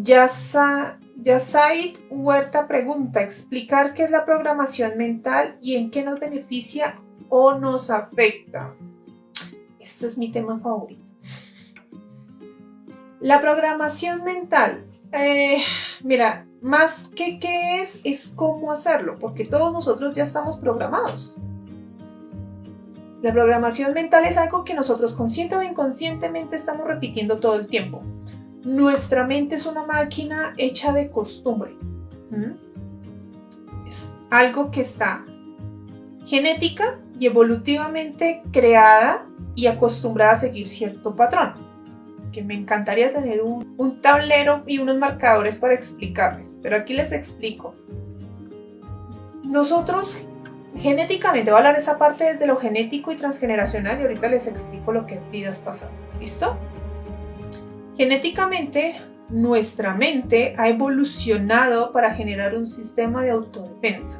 Yasaid Huerta pregunta, explicar qué es la programación mental y en qué nos beneficia o nos afecta. Este es mi tema favorito. La programación mental, mira, más que qué es cómo hacerlo, porque todos nosotros ya estamos programados. La programación mental es algo que nosotros consciente o inconscientemente estamos repitiendo todo el tiempo. Nuestra mente es una máquina hecha de costumbre. Es algo que está genética y evolutivamente creada y acostumbrada a seguir cierto patrón. Que me encantaría tener un tablero y unos marcadores para explicarles, pero aquí les explico. Nosotros genéticamente, voy a hablar esa parte desde lo genético y transgeneracional y ahorita les explico lo que es vidas pasadas. ¿Listo? Genéticamente, nuestra mente ha evolucionado para generar un sistema de autodefensa.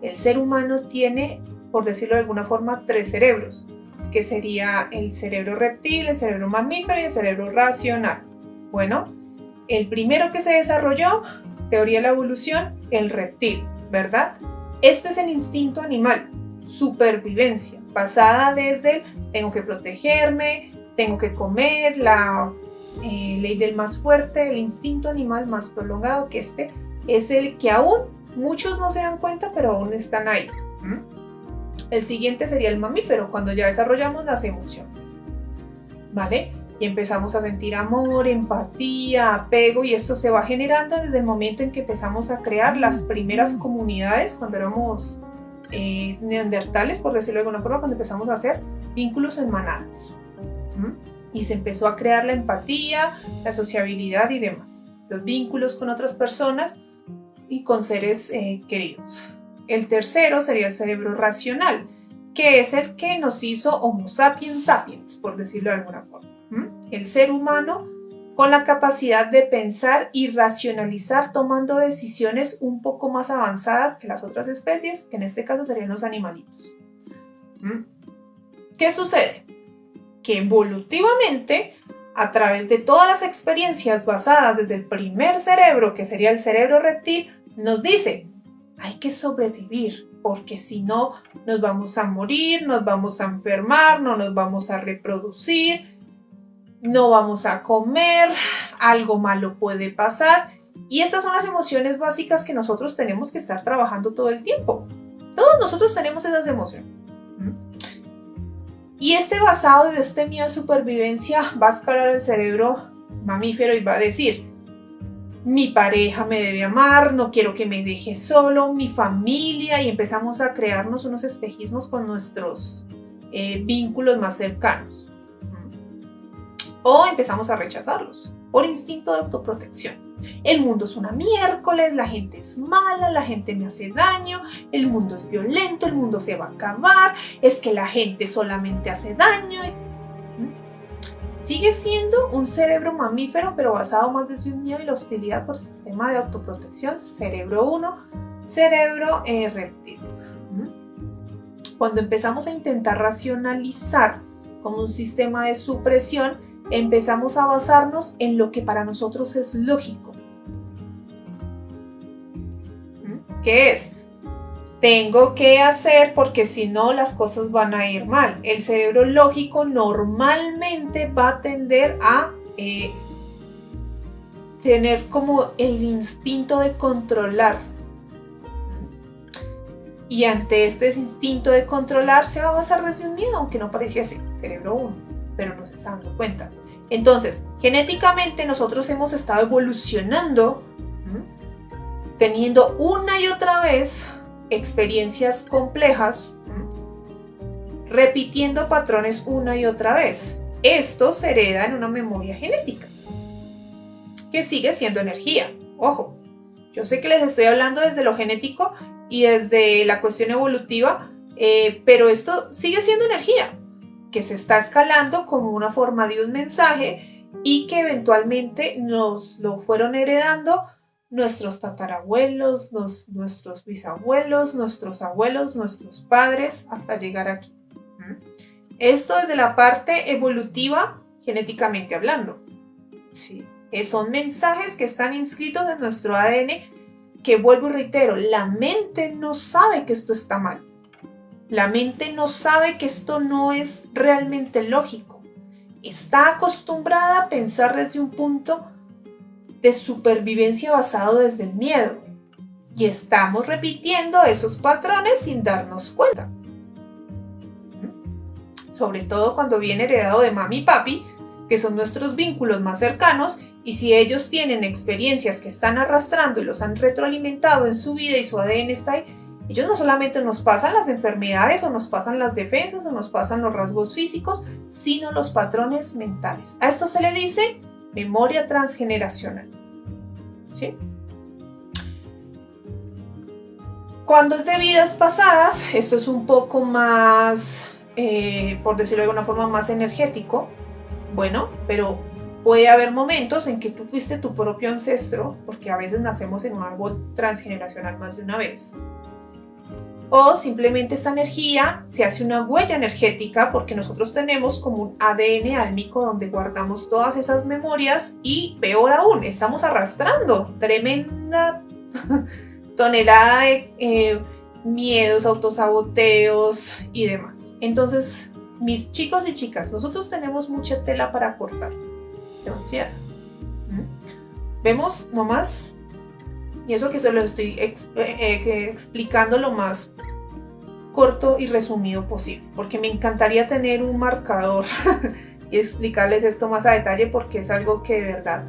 El ser humano tiene, por decirlo de alguna forma, 3 cerebros, que sería el cerebro reptil, el cerebro mamífero y el cerebro racional. Bueno, el primero que se desarrolló, teoría de la evolución, el reptil, ¿verdad? Este es el instinto animal, supervivencia, basada desde el tengo que protegerme, tengo que comer, la ley del más fuerte, el instinto animal más prolongado, que este es el que aún muchos no se dan cuenta, pero aún están ahí. El siguiente sería el mamífero, cuando ya desarrollamos las emociones, ¿vale? Y empezamos a sentir amor, empatía, apego, y esto se va generando desde el momento en que empezamos a crear las primeras comunidades, cuando éramos neandertales, por decirlo de alguna forma, cuando empezamos a hacer vínculos en manadas. Y se empezó a crear la empatía, la sociabilidad y demás. Los vínculos con otras personas y con seres queridos. El tercero sería el cerebro racional, que es el que nos hizo Homo sapiens sapiens, por decirlo de alguna forma. El ser humano con la capacidad de pensar y racionalizar tomando decisiones un poco más avanzadas que las otras especies, que en este caso serían los animalitos. ¿Qué sucede? Que evolutivamente, a través de todas las experiencias basadas desde el primer cerebro, que sería el cerebro reptil, nos dice, hay que sobrevivir, porque si no nos vamos a morir, nos vamos a enfermar, no nos vamos a reproducir, no vamos a comer, algo malo puede pasar. Y estas son las emociones básicas que nosotros tenemos que estar trabajando todo el tiempo. Todos nosotros tenemos esas emociones. Y basado desde este miedo de supervivencia, va a escalar el cerebro mamífero y va a decir, mi pareja me debe amar, no quiero que me deje solo, mi familia, y empezamos a crearnos unos espejismos con nuestros vínculos más cercanos. O empezamos a rechazarlos por instinto de autoprotección. El mundo es una miércoles, la gente es mala, la gente me hace daño, el mundo es violento, el mundo se va a acabar, es que la gente solamente hace daño. Sigue siendo un cerebro mamífero, pero basado más desde un miedo y la hostilidad por sistema de autoprotección, cerebro 1, cerebro reptil. Cuando empezamos a intentar racionalizar como un sistema de supresión, empezamos a basarnos en lo que para nosotros es lógico. ¿Qué es? Tengo que hacer porque si no las cosas van a ir mal. El cerebro lógico normalmente va a tender a tener como el instinto de controlar. Y ante este instinto de controlar se va a basar desde un miedo, aunque no parecía así, cerebro 1, pero no se está dando cuenta. Entonces, genéticamente nosotros hemos estado evolucionando, teniendo una y otra vez experiencias complejas, repitiendo patrones una y otra vez. Esto se hereda en una memoria genética, que sigue siendo energía. Ojo, yo sé que les estoy hablando desde lo genético y desde la cuestión evolutiva, pero esto sigue siendo energía, que se está escalando como una forma de un mensaje y que eventualmente nos lo fueron heredando nuestros tatarabuelos, nuestros bisabuelos, nuestros abuelos, nuestros padres, hasta llegar aquí. Esto desde la parte evolutiva, genéticamente hablando. ¿Sí? Son mensajes que están inscritos en nuestro ADN que, vuelvo y reitero, la mente no sabe que esto está mal. La mente no sabe que esto no es realmente lógico. Está acostumbrada a pensar desde un punto de supervivencia basado desde el miedo. Y estamos repitiendo esos patrones sin darnos cuenta. Sobre todo cuando viene heredado de mami y papi, que son nuestros vínculos más cercanos, y si ellos tienen experiencias que están arrastrando y los han retroalimentado en su vida y su ADN está ahí, ellos no solamente nos pasan las enfermedades o nos pasan las defensas o nos pasan los rasgos físicos, sino los patrones mentales. A esto se le dice memoria transgeneracional. ¿Sí? Cuando es de vidas pasadas, esto es un poco más, por decirlo de alguna forma, más energético. Bueno, pero puede haber momentos en que tú fuiste tu propio ancestro, porque a veces nacemos en un árbol transgeneracional más de una vez. O simplemente esta energía se hace una huella energética porque nosotros tenemos como un ADN álmico donde guardamos todas esas memorias y, peor aún, estamos arrastrando tremenda tonelada de miedos, autosaboteos y demás. Entonces, mis chicos y chicas, nosotros tenemos mucha tela para cortar, demasiada. Vemos nomás, y eso que se lo estoy explicando lo más corto y resumido posible, porque me encantaría tener un marcador y explicarles esto más a detalle, porque es algo que de verdad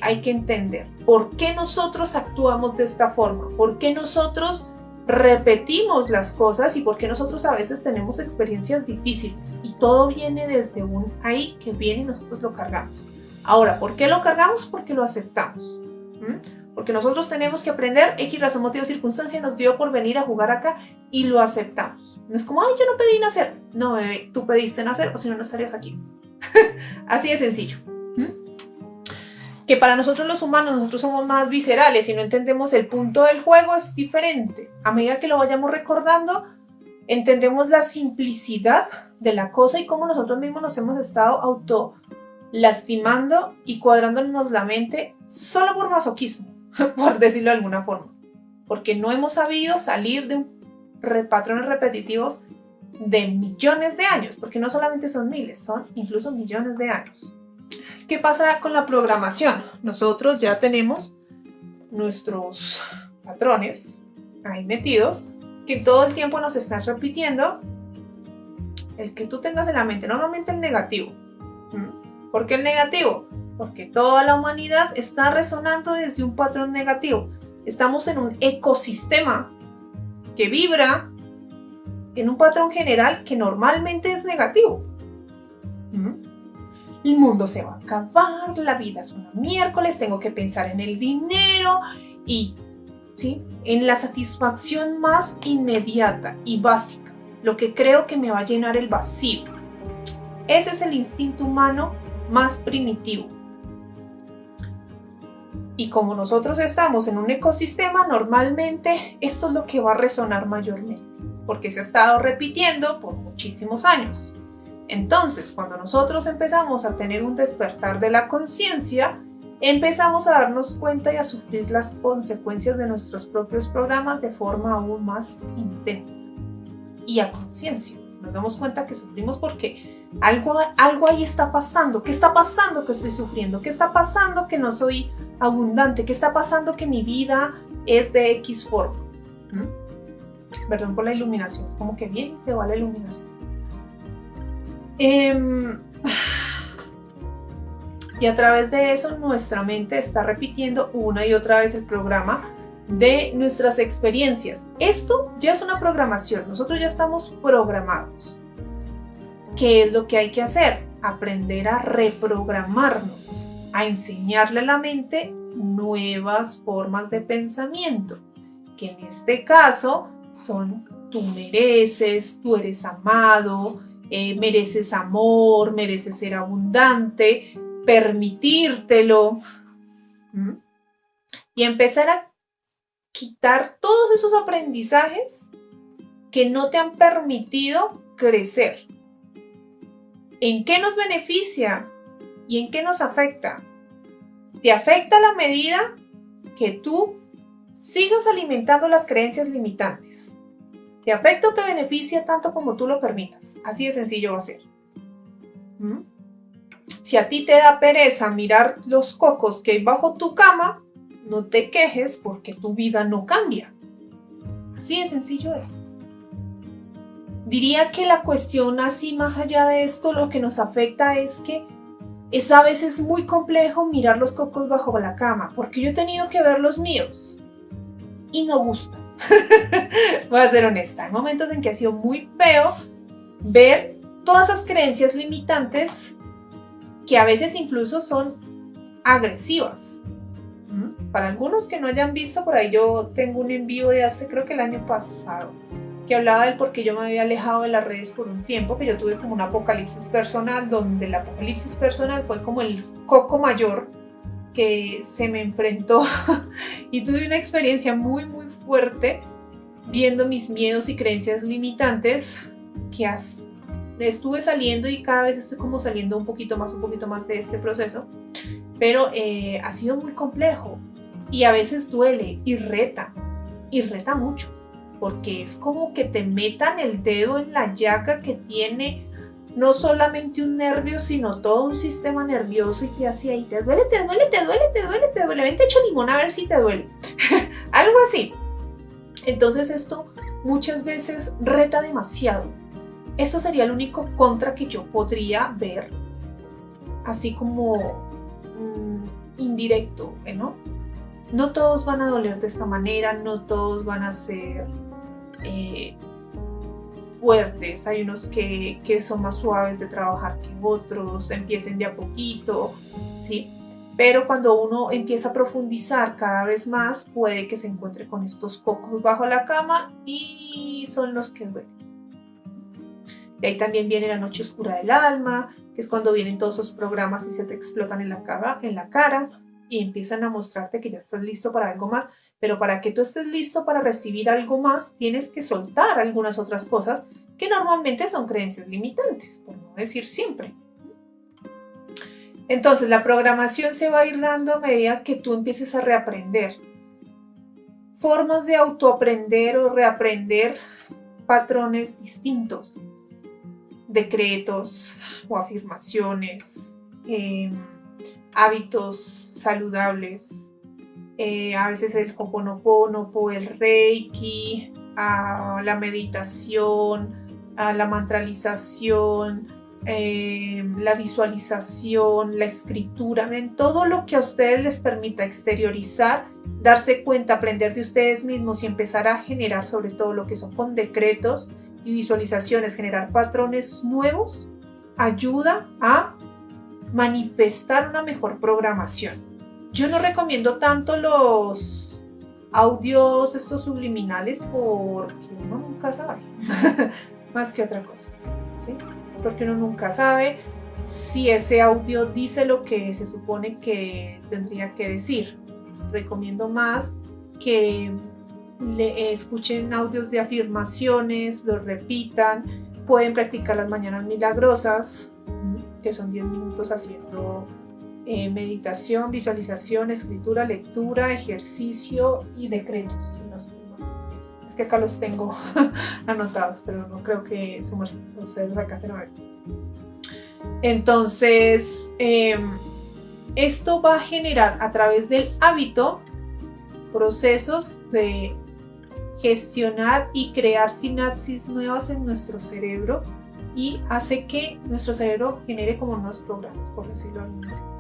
hay que entender. ¿Por qué nosotros actuamos de esta forma? ¿Por qué nosotros repetimos las cosas? ¿Y por qué nosotros a veces tenemos experiencias difíciles? Y todo viene desde un ahí que viene y nosotros lo cargamos. Ahora, ¿por qué lo cargamos? Porque lo aceptamos. Porque nosotros tenemos que aprender, X razón, motivo, circunstancia nos dio por venir a jugar acá y lo aceptamos. No es como, ay, yo no pedí nacer. No, bebé, tú pediste nacer o si no, no estarías aquí. Así de sencillo. Que para nosotros los humanos, nosotros somos más viscerales y no entendemos el punto del juego, es diferente. A medida que lo vayamos recordando, entendemos la simplicidad de la cosa y cómo nosotros mismos nos hemos estado auto lastimando y cuadrándonos la mente solo por masoquismo, por decirlo de alguna forma, porque no hemos sabido salir de patrones repetitivos de millones de años, porque no solamente son miles, son incluso millones de años. ¿Qué pasa con la programación? Nosotros ya tenemos nuestros patrones ahí metidos que todo el tiempo nos están repitiendo el que tú tengas en la mente, normalmente el negativo. ¿Por qué el negativo? Porque toda la humanidad está resonando desde un patrón negativo. Estamos en un ecosistema que vibra en un patrón general que normalmente es negativo. El mundo se va a acabar, la vida es una miércoles, tengo que pensar en el dinero y ¿sí? En la satisfacción más inmediata y básica, lo que creo que me va a llenar el vacío. Ese es el instinto humano más primitivo. Y como nosotros estamos en un ecosistema, normalmente esto es lo que va a resonar mayormente, porque se ha estado repitiendo por muchísimos años. Entonces, cuando nosotros empezamos a tener un despertar de la conciencia, empezamos a darnos cuenta y a sufrir las consecuencias de nuestros propios programas de forma aún más intensa y a conciencia. Nos damos cuenta que sufrimos porque algo ahí está pasando. ¿Qué está pasando que estoy sufriendo? ¿Qué está pasando que no soy abundante? ¿Qué está pasando que mi vida es de X forma? Perdón por la iluminación, es como que viene y se va la iluminación. Y a través de eso nuestra mente está repitiendo una y otra vez el programa de nuestras experiencias. Esto ya es una programación, nosotros ya estamos programados. ¿Qué es lo que hay que hacer? Aprender a reprogramarnos, a enseñarle a la mente nuevas formas de pensamiento, que en este caso son tú mereces, tú eres amado, mereces amor, mereces ser abundante, permitírtelo y empezar a quitar todos esos aprendizajes que no te han permitido crecer. ¿En qué nos beneficia y en qué nos afecta? Te afecta a la medida que tú sigas alimentando las creencias limitantes. Te afecta o te beneficia tanto como tú lo permitas. Así de sencillo va a ser. Si a ti te da pereza mirar los cocos que hay bajo tu cama, no te quejes porque tu vida no cambia. Así de sencillo es. Diría que la cuestión así más allá de esto, lo que nos afecta es que es a veces muy complejo mirar los cocos bajo la cama, porque yo he tenido que ver los míos y no gusta. Voy a ser honesta, hay momentos en que ha sido muy feo ver todas esas creencias limitantes que a veces incluso son agresivas. Para algunos que no hayan visto, por ahí yo tengo un envío de hace, creo que el año pasado, que hablaba del por qué yo me había alejado de las redes por un tiempo, que yo tuve como un apocalipsis personal, donde el apocalipsis personal fue como el coco mayor que se me enfrentó y tuve una experiencia muy muy fuerte viendo mis miedos y creencias limitantes que estuve saliendo y cada vez estoy como saliendo un poquito más de este proceso, pero ha sido muy complejo y a veces duele y reta mucho, porque es como que te metan el dedo en la llaga que tiene no solamente un nervio, sino todo un sistema nervioso y te hace ahí, te duele, ven, te echo limón a ver si te duele. Algo así. Entonces esto muchas veces reta demasiado. Eso sería el único contra que yo podría ver, así como indirecto, ¿no? No todos van a doler de esta manera, no todos van a ser fuertes. Hay unos que son más suaves de trabajar que otros, empiecen de a poquito, ¿sí? Pero cuando uno empieza a profundizar cada vez más, puede que se encuentre con estos cocos bajo la cama y son los que duelen. De ahí también viene la noche oscura del alma, que es cuando vienen todos esos programas y se te explotan en la cara y empiezan a mostrarte que ya estás listo para algo más. Pero para que tú estés listo para recibir algo más, tienes que soltar algunas otras cosas que normalmente son creencias limitantes, por no decir siempre. Entonces, la programación se va a ir dando a medida que tú empieces a reaprender. Formas de autoaprender o reaprender patrones distintos, decretos o afirmaciones, hábitos saludables, a veces el Ho'oponopono, el Reiki, la meditación, la mantralización, la visualización, la escritura, ¿ven? Todo lo que a ustedes les permita exteriorizar, darse cuenta, aprender de ustedes mismos y empezar a generar sobre todo lo que son con decretos y visualizaciones, generar patrones nuevos, ayuda a manifestar una mejor programación. Yo no recomiendo tanto los audios estos subliminales porque uno nunca sabe, más que otra cosa, ¿sí? Porque uno nunca sabe si ese audio dice lo que se supone que tendría que decir. Recomiendo más que escuchen audios de afirmaciones, los repitan, pueden practicar las mañanas milagrosas, que son 10 minutos haciendo meditación, visualización, escritura, lectura, ejercicio y decretos. Es que acá los tengo anotados, pero no creo que ustedes acá se lo ven. Entonces, esto va a generar a través del hábito procesos de gestionar y crear sinapsis nuevas en nuestro cerebro y hace que nuestro cerebro genere como nuevos programas, por decirlo de alguna manera.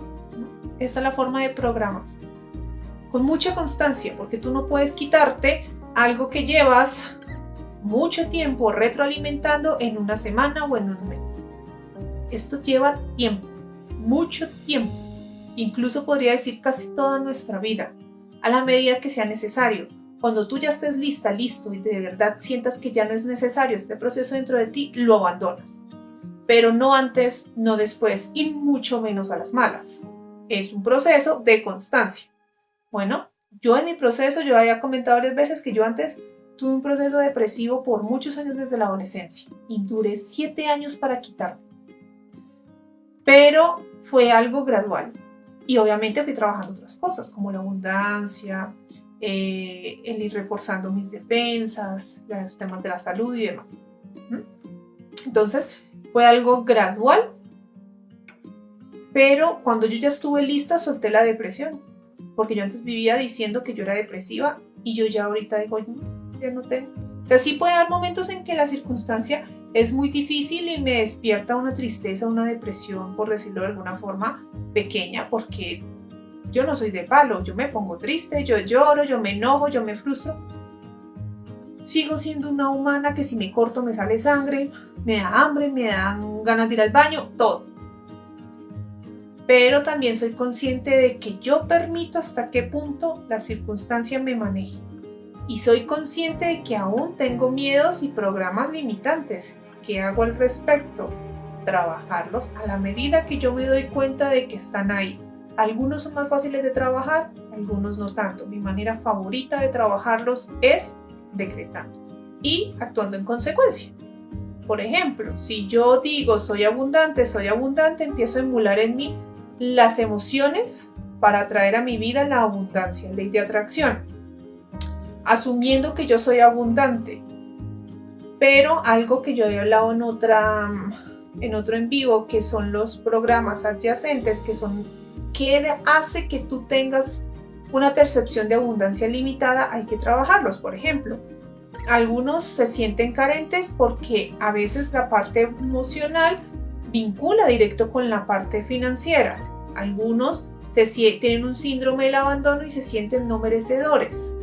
Esa es la forma de programar. Con mucha constancia, porque tú no puedes quitarte algo que llevas mucho tiempo retroalimentando en una semana o en un mes. Esto lleva tiempo, mucho tiempo, incluso podría decir casi toda nuestra vida, a la medida que sea necesario. Cuando tú ya estés lista, listo y de verdad sientas que ya no es necesario este proceso dentro de ti, lo abandonas. Pero no antes, no después y mucho menos a las malas. Es un proceso de constancia. Bueno, yo en mi proceso, yo había comentado varias veces que yo antes tuve un proceso depresivo por muchos años desde la adolescencia y duré 7 años para quitarlo. Pero fue algo gradual. Y obviamente fui trabajando otras cosas, como la abundancia, el ir reforzando mis defensas, los temas de la salud y demás. Entonces, fue algo gradual, pero cuando yo ya estuve lista, solté la depresión, porque yo antes vivía diciendo que yo era depresiva y yo ya ahorita digo, ya no tengo. O sea, sí puede haber momentos en que la circunstancia es muy difícil y me despierta una tristeza, una depresión, por decirlo de alguna forma, pequeña, porque yo no soy de palo, yo me pongo triste, yo lloro, yo me enojo, yo me frustro. Sigo siendo una humana que si me corto me sale sangre, me da hambre, me dan ganas de ir al baño, todo. Pero también soy consciente de que yo permito hasta qué punto la circunstancia me maneje. Y soy consciente de que aún tengo miedos y programas limitantes. ¿Qué hago al respecto? Trabajarlos a la medida que yo me doy cuenta de que están ahí. Algunos son más fáciles de trabajar, algunos no tanto. Mi manera favorita de trabajarlos es decretando y actuando en consecuencia. Por ejemplo, si yo digo soy abundante, empiezo a emular en mí las emociones para atraer a mi vida la abundancia, ley de atracción, asumiendo que yo soy abundante. Pero algo que yo he hablado en otro en vivo, que son los programas adyacentes, que son qué hace que tú tengas una percepción de abundancia limitada, hay que trabajarlos. Por ejemplo, algunos se sienten carentes porque a veces la parte emocional vincula directo con la parte financiera. Algunos tienen un síndrome del abandono y se sienten no merecedores.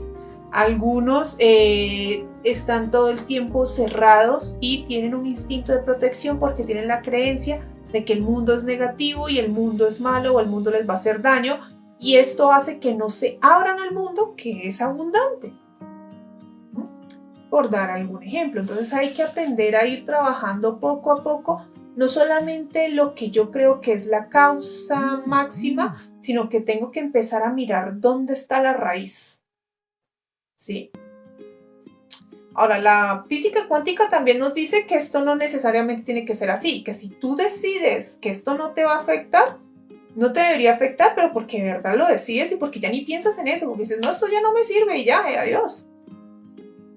Algunos están todo el tiempo cerrados y tienen un instinto de protección porque tienen la creencia de que el mundo es negativo y el mundo es malo o el mundo les va a hacer daño, y esto hace que no se abran al mundo que es abundante. Por dar algún ejemplo. Entonces hay que aprender a ir trabajando poco a poco, no solamente lo que yo creo que es la causa máxima, sino que tengo que empezar a mirar dónde está la raíz. ¿Sí? Ahora, la física cuántica también nos dice que esto no necesariamente tiene que ser así, que si tú decides que esto no te va a afectar, no te debería afectar, pero porque de verdad lo decides y porque ya ni piensas en eso, porque dices, no, esto ya no me sirve y ya, adiós.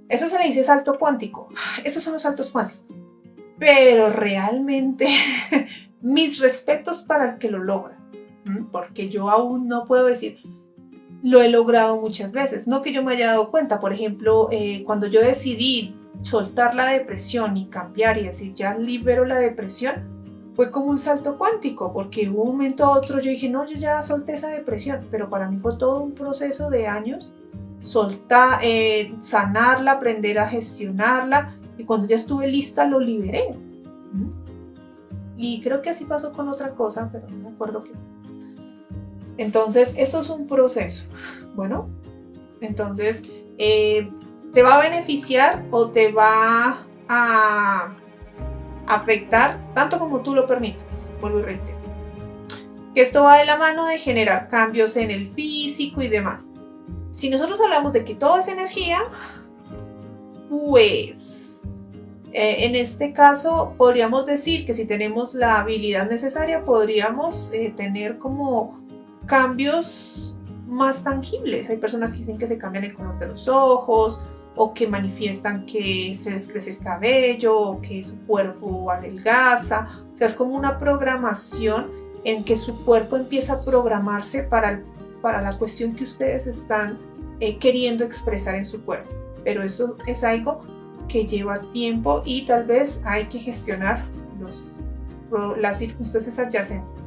Eso se le dice salto cuántico. Esos son los saltos cuánticos. Pero realmente, mis respetos para el que lo logra. Porque yo aún no puedo decir, lo he logrado muchas veces. No que yo me haya dado cuenta. Por ejemplo, cuando yo decidí soltar la depresión y cambiar y decir, ya libero la depresión, fue como un salto cuántico. Porque de un momento a otro yo dije, no, yo ya solté esa depresión. Pero para mí fue todo un proceso de años. Soltar, sanarla, aprender a gestionarla, y cuando ya estuve lista lo liberé. Y creo que así pasó con otra cosa, pero no me acuerdo qué. Entonces, esto es un proceso. Bueno, entonces, ¿te va a beneficiar o te va a afectar tanto como tú lo permitas? Vuelvo y reitero. Que esto va de la mano de generar cambios en el físico y demás. Si nosotros hablamos de que todo es energía, pues en este caso podríamos decir que si tenemos la habilidad necesaria podríamos tener como cambios más tangibles. Hay personas que dicen que se cambian el color de los ojos, o que manifiestan que se les crece el cabello, o que su cuerpo adelgaza. O sea, es como una programación en que su cuerpo empieza a programarse para la cuestión que ustedes están queriendo expresar en su cuerpo. Pero esto es algo que lleva tiempo y tal vez hay que gestionar las circunstancias adyacentes.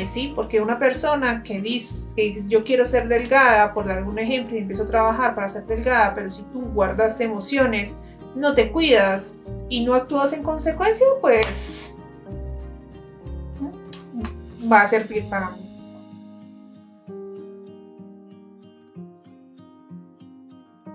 Sí, porque una persona que dice yo quiero ser delgada, por dar algún ejemplo, y empiezo a trabajar para ser delgada, pero si tú guardas emociones, no te cuidas y no actúas en consecuencia, pues va a servir para